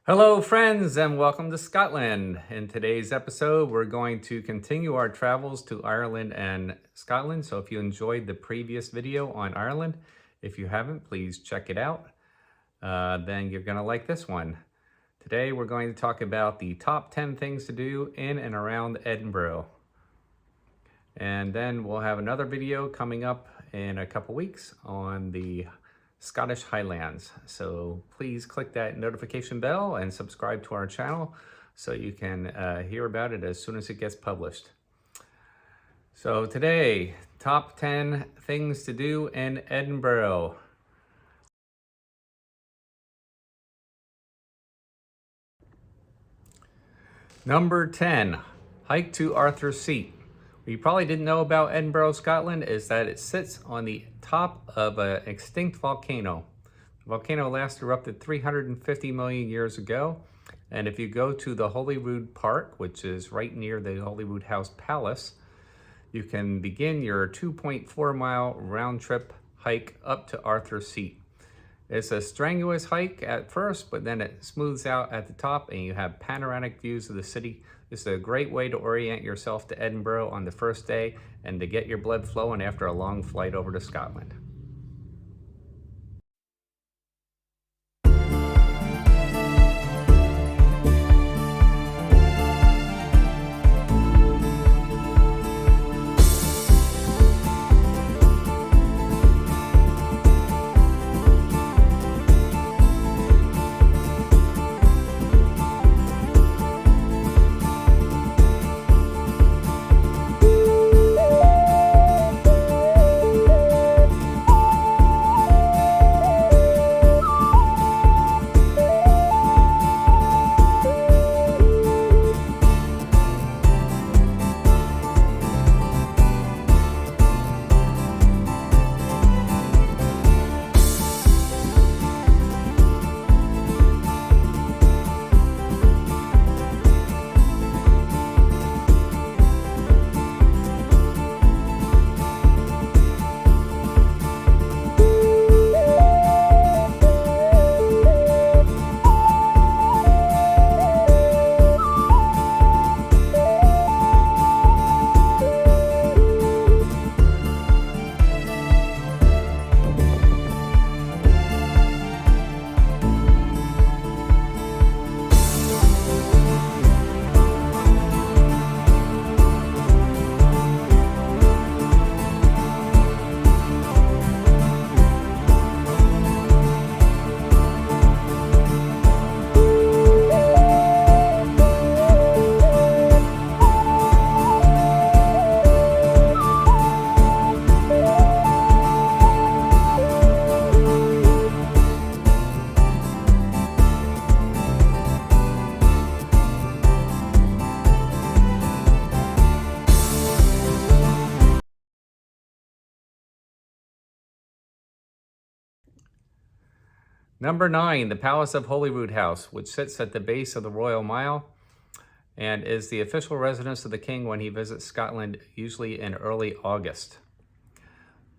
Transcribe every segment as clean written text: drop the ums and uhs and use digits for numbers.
Hello friends and welcome to Scotland. In today's episode, we're going to continue our travels to Ireland and Scotland. So if you enjoyed the previous video on Ireland, if you haven't, please check it out. Then you're gonna like this one. Today, we're going to talk about the top 10 things to do in and around Edinburgh. And then we'll have another video coming up in a couple weeks on the Scottish Highlands. So please click that notification bell and subscribe to our channel so you can hear about it as soon as it gets published. So today, top 10 things to do in Edinburgh. Number 10, hike to Arthur's Seat. What you probably didn't know about Edinburgh, Scotland is that it sits on the top of an extinct volcano. The volcano last erupted 350 million years ago. And if you go to the Holyrood Park, which is right near the Holyroodhouse Palace, you can begin your 2.4 mile round trip hike up to Arthur's Seat. It's a strenuous hike at first, but then it smooths out at the top and you have panoramic views of the city. This is a great way to orient yourself to Edinburgh on the first day and to get your blood flowing after a long flight over to Scotland. Number 9, the Palace of Holyroodhouse, which sits at the base of the Royal Mile and is the official residence of the King when he visits Scotland, usually in early August.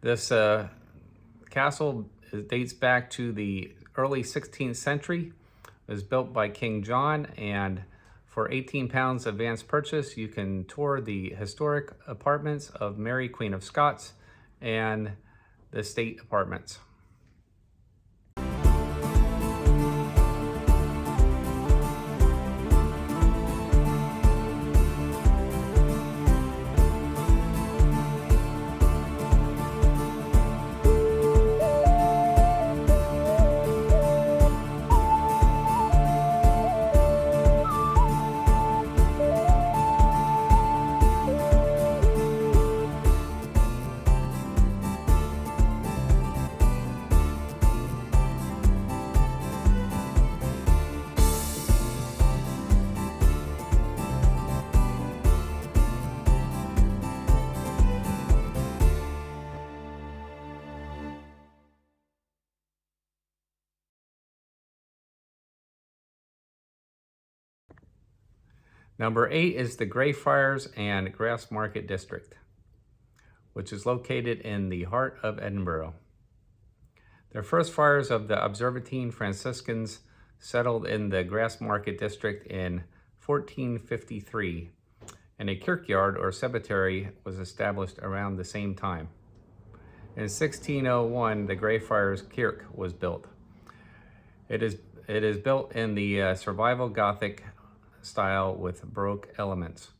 This castle dates back to the early 16th century. It was built by King John, and for £18 advance purchase, you can tour the historic apartments of Mary, Queen of Scots, and the state apartments. Number 8 is the Greyfriars and Grassmarket district, which is located in the heart of Edinburgh. The first friars of the Observantine Franciscans settled in the Grassmarket district in 1453, and a kirkyard or cemetery was established around the same time. In 1601, the Greyfriars Kirk was built. It is built in the Survival Gothic style with Baroque elements.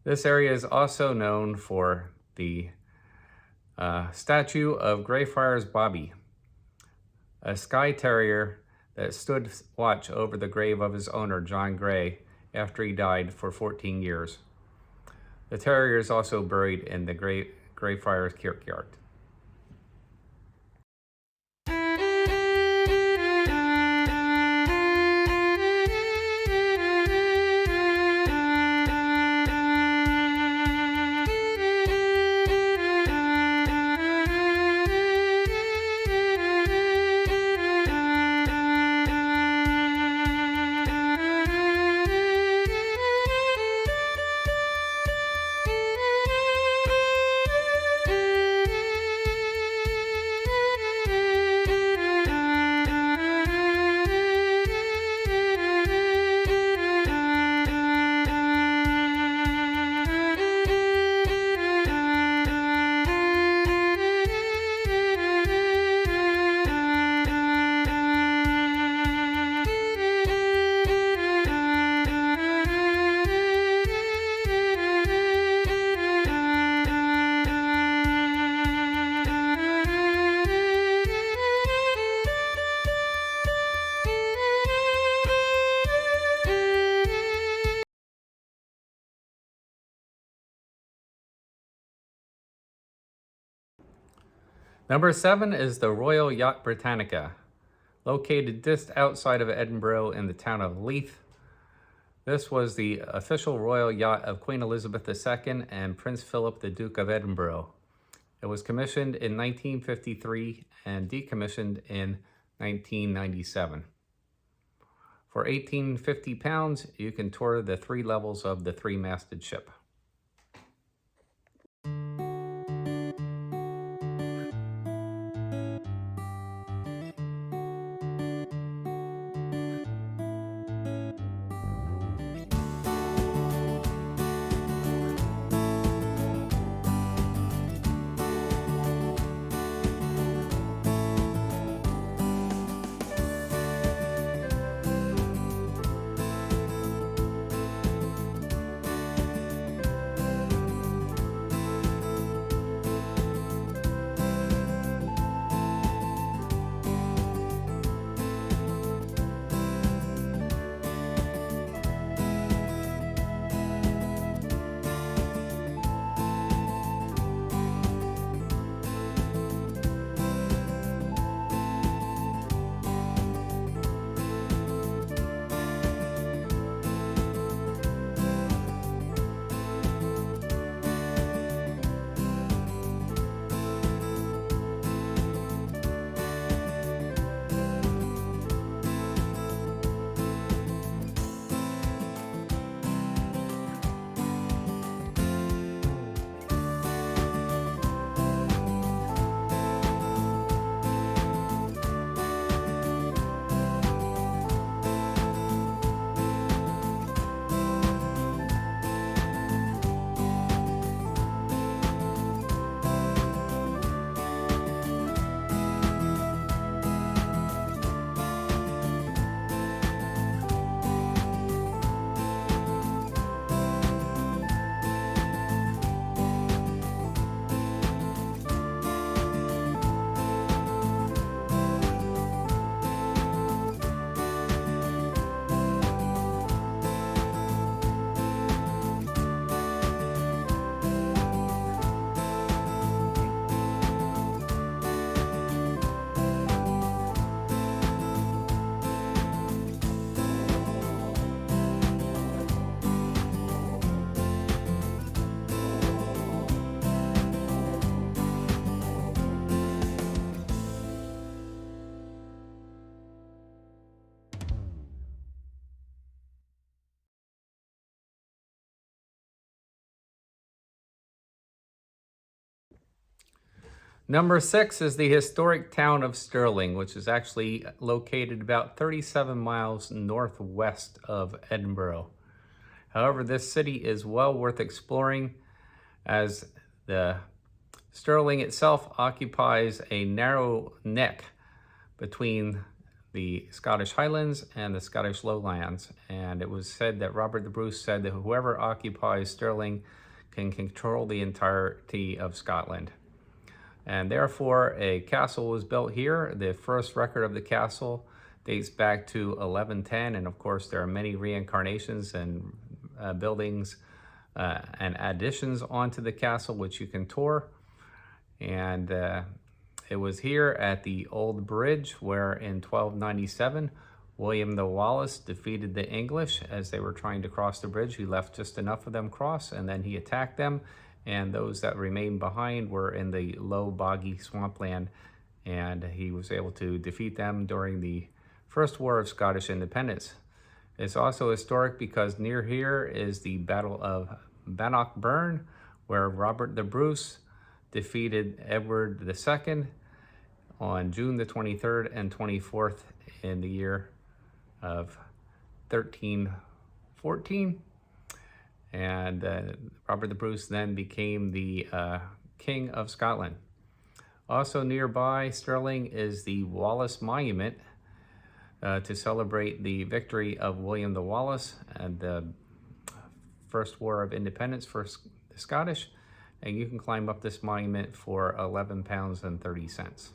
This area is also known for the statue of Greyfriars Bobby, a Skye Terrier that stood watch over the grave of his owner, John Grey, after he died for 14 years. The terrier is also buried in the Greyfriars Kirkyard. Number 7 is the Royal Yacht Britannica, located just outside of Edinburgh in the town of Leith. This was the official royal yacht of Queen Elizabeth II and Prince Philip, the Duke of Edinburgh. It was commissioned in 1953 and decommissioned in 1997. For £1,850, you can tour the 3 levels of the 3-masted ship. Number 6 is the historic town of Stirling, which is actually located about 37 miles northwest of Edinburgh. However, this city is well worth exploring, as the Stirling itself occupies a narrow neck between the Scottish Highlands and the Scottish Lowlands. And it was said that Robert the Bruce said that whoever occupies Stirling can control the entirety of Scotland. And therefore, a castle was built here. The first record of the castle dates back to 1110. And of course, there are many reincarnations and buildings and additions onto the castle, which you can tour. And it was here at the Old Bridge where in 1297, William the Wallace defeated the English as they were trying to cross the bridge. He left just enough of them cross, and then he attacked them. And those that remained behind were in the low, boggy swampland, and he was able to defeat them during the First War of Scottish Independence. It's also historic because near here is the Battle of Bannockburn, where Robert the Bruce defeated Edward II on June the 23rd and 24th in the year of 1314. And Robert the Bruce then became the King of Scotland. Also nearby Stirling is the Wallace Monument to celebrate the victory of William the Wallace and the First War of Independence for the Scottish. And you can climb up this monument for £11.30.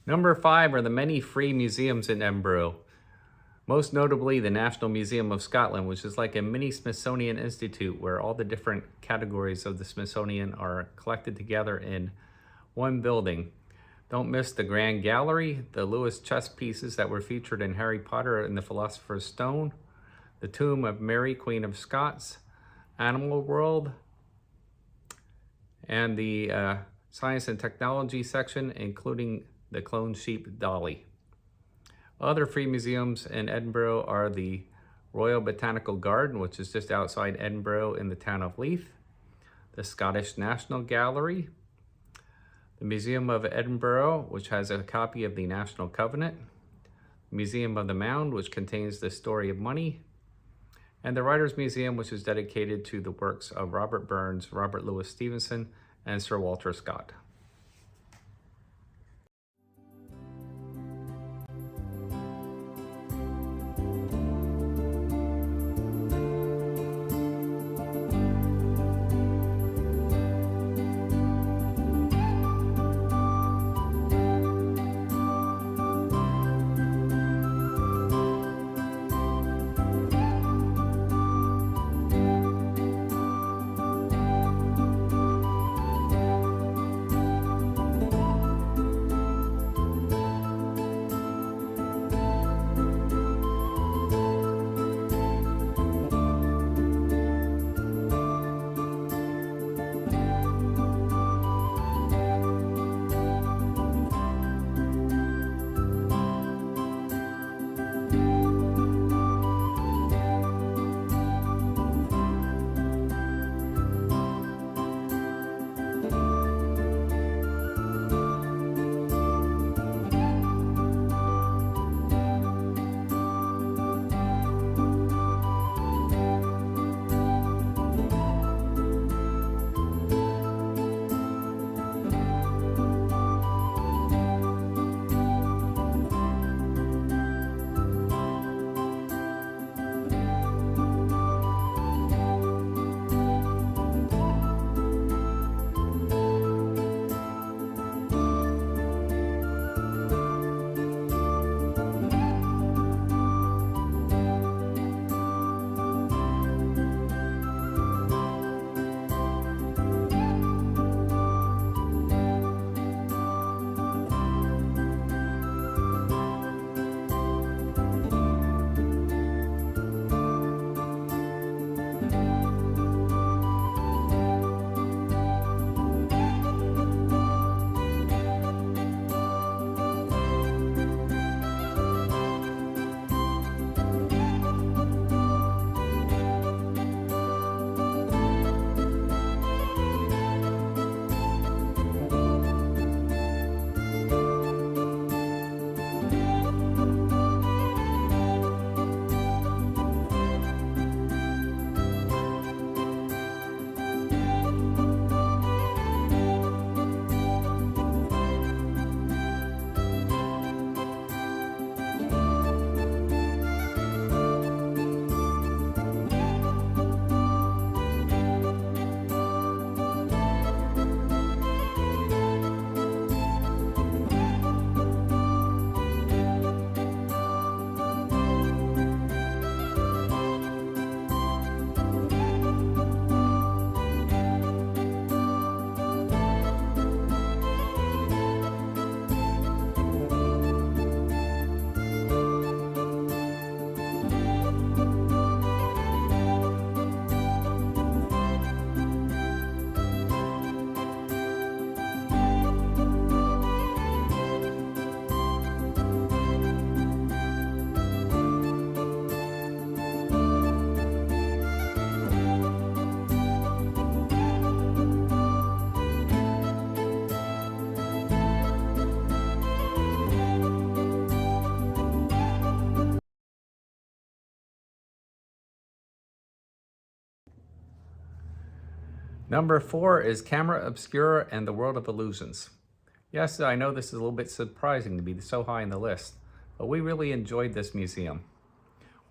Number 5 are the many free museums in Edinburgh. Most notably, the National Museum of Scotland, which is like a mini Smithsonian Institute where all the different categories of the Smithsonian are collected together in one building. Don't miss the Grand Gallery, the Lewis chess pieces that were featured in Harry Potter and the Philosopher's Stone, the Tomb of Mary, Queen of Scots, Animal World, and the Science and Technology section, including the cloned sheep Dolly. Other free museums in Edinburgh are the Royal Botanical Garden, which is just outside Edinburgh in the town of Leith, the Scottish National Gallery, the Museum of Edinburgh, which has a copy of the National Covenant, the Museum of the Mound, which contains the Story of Money, and the Writers' Museum, which is dedicated to the works of Robert Burns, Robert Louis Stevenson, and Sir Walter Scott. Number 4 is Camera Obscura and the World of Illusions. Yes, I know this is a little bit surprising to be so high in the list, but we really enjoyed this museum.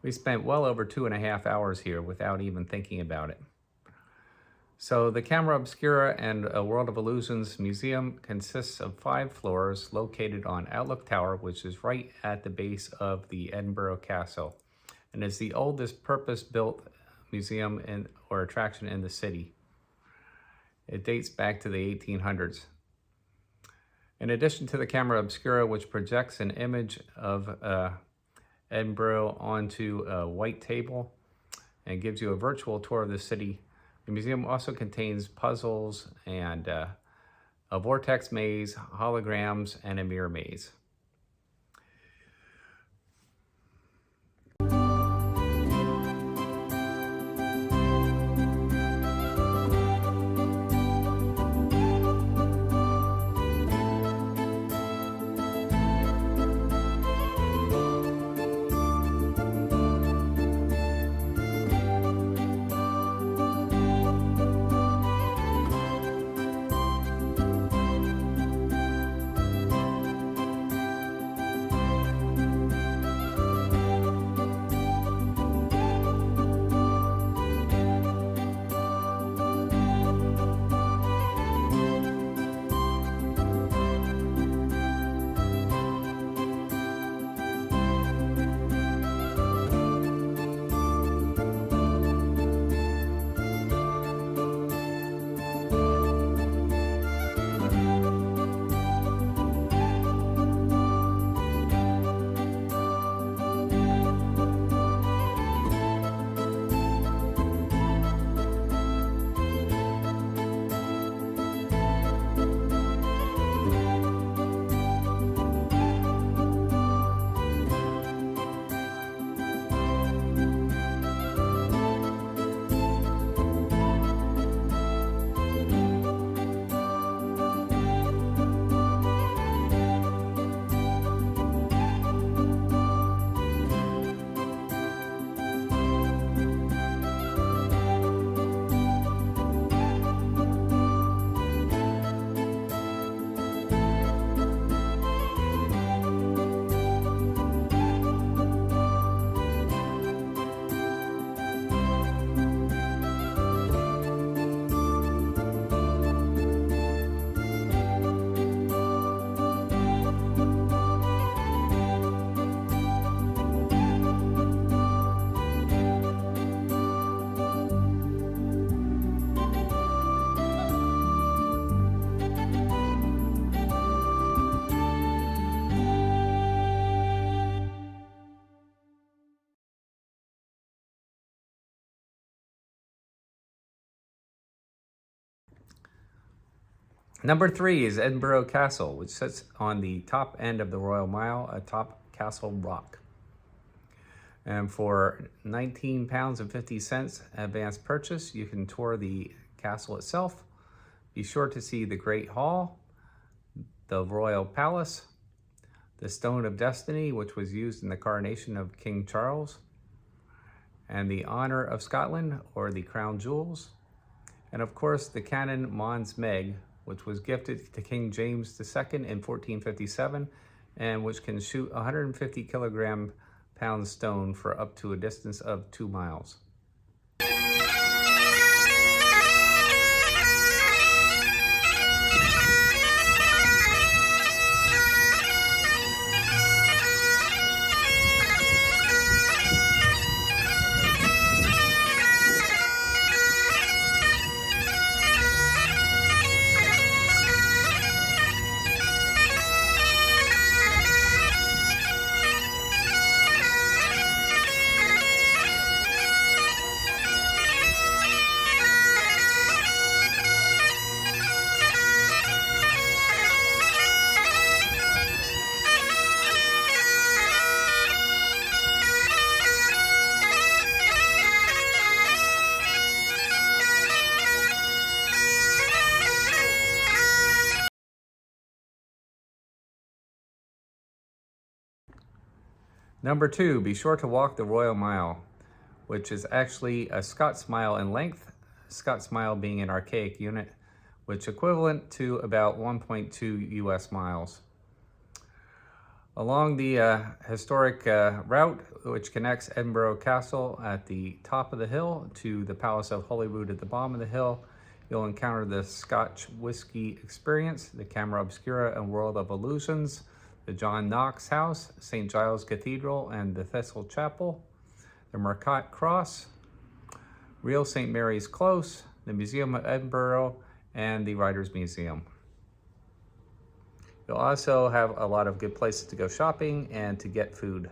We spent well over 2.5 hours here without even thinking about it. So the Camera Obscura and A World of Illusions Museum consists of 5 floors located on Outlook Tower, which is right at the base of the Edinburgh Castle, and is the oldest purpose-built museum or attraction in the city. It dates back to the 1800s. In addition to the Camera Obscura, which projects an image of Edinburgh onto a white table and gives you a virtual tour of the city, the museum also contains puzzles and a vortex maze, holograms, and a mirror maze. Number 3 is Edinburgh Castle, which sits on the top end of the Royal Mile atop Castle Rock. And for £19.50 advance purchase, you can tour the castle itself. Be sure to see the Great Hall, the Royal Palace, the Stone of Destiny, which was used in the coronation of King Charles, and the Honour of Scotland, or the Crown Jewels, and of course the Cannon Mons Meg, which was gifted to King James II in 1457, and which can shoot 150 kilogram pound stone for up to a distance of 2 miles. Number 2, be sure to walk the Royal Mile, which is actually a Scots mile in length, Scots mile being an archaic unit, which equivalent to about 1.2 US miles. Along the historic route, which connects Edinburgh Castle at the top of the hill to the Palace of Holyrood at the bottom of the hill, You'll encounter the Scotch Whiskey Experience, the Camera Obscura and World of Illusions, the John Knox House, St. Giles Cathedral and the Thistle Chapel, the Marcotte Cross, Real St. Mary's Close, the Museum of Edinburgh, and the Writers' Museum. You'll also have a lot of good places to go shopping and to get food.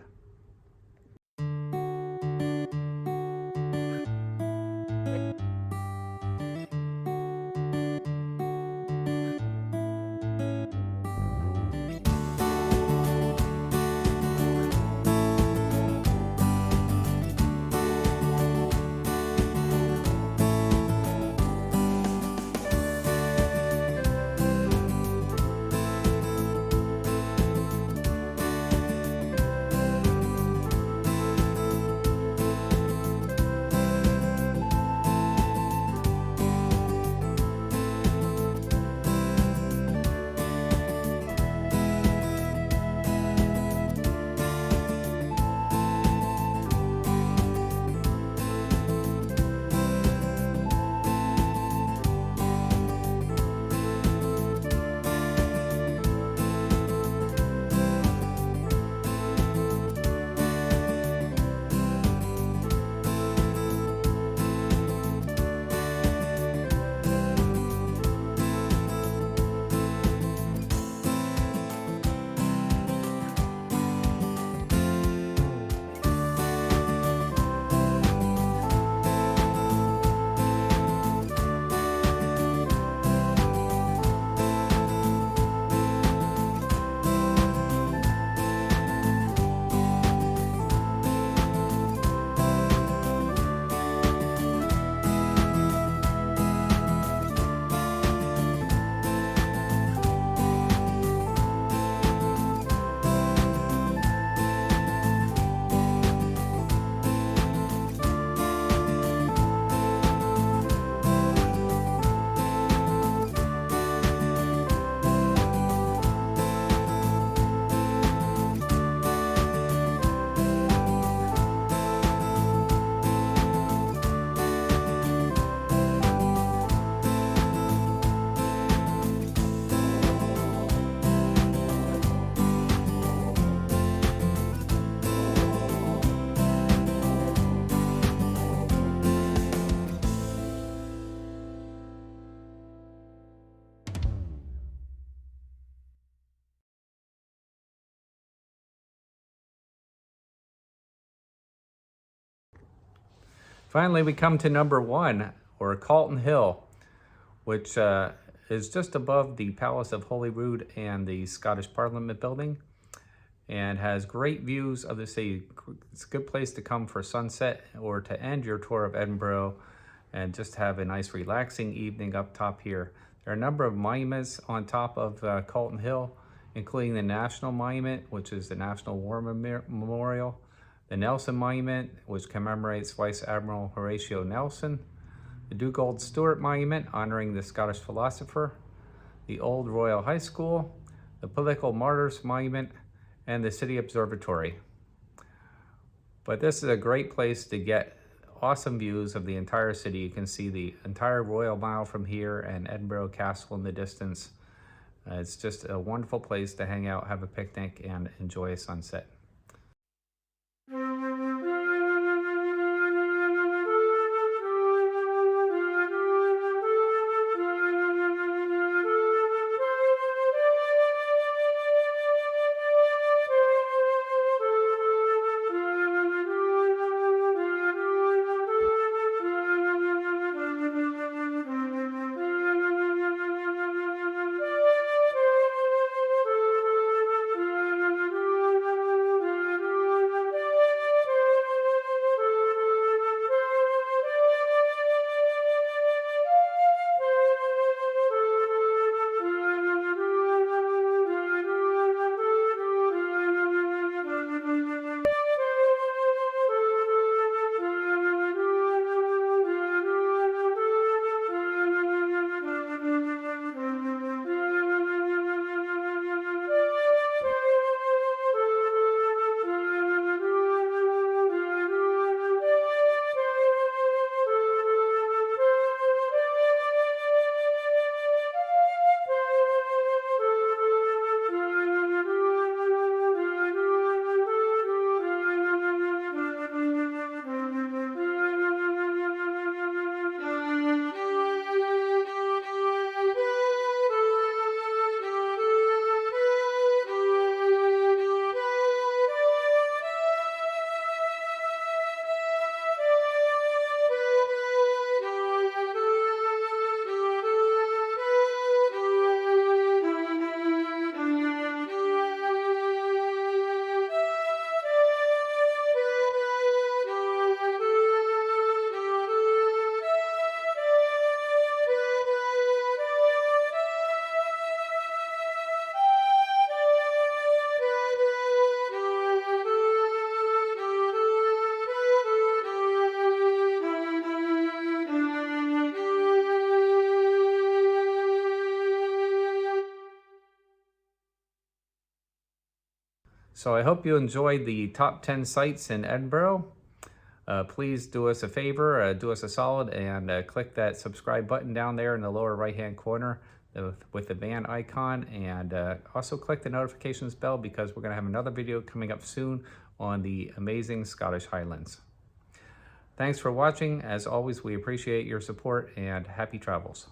Finally, we come to number 1, or Calton Hill, which is just above the Palace of Holyrood and the Scottish Parliament building, and has great views of the city. It's a good place to come for sunset or to end your tour of Edinburgh and just have a nice relaxing evening up top here. There are a number of monuments on top of Calton Hill, including the National Monument, which is the National War Memorial, the Nelson Monument, which commemorates Vice Admiral Horatio Nelson, the Dugald Stewart Monument, honoring the Scottish philosopher, the Old Royal High School, the Political Martyrs Monument, and the City Observatory. But this is a great place to get awesome views of the entire city. You can see the entire Royal Mile from here and Edinburgh Castle in the distance. It's just a wonderful place to hang out, have a picnic, and enjoy a sunset. So I hope you enjoyed the top 10 sites in Edinburgh. Please do us a favor, do us a solid, and click that subscribe button down there in the lower right-hand corner with the band icon, and also click the notifications bell because we're going to have another video coming up soon on the amazing Scottish Highlands. Thanks for watching. As always, we appreciate your support, and happy travels.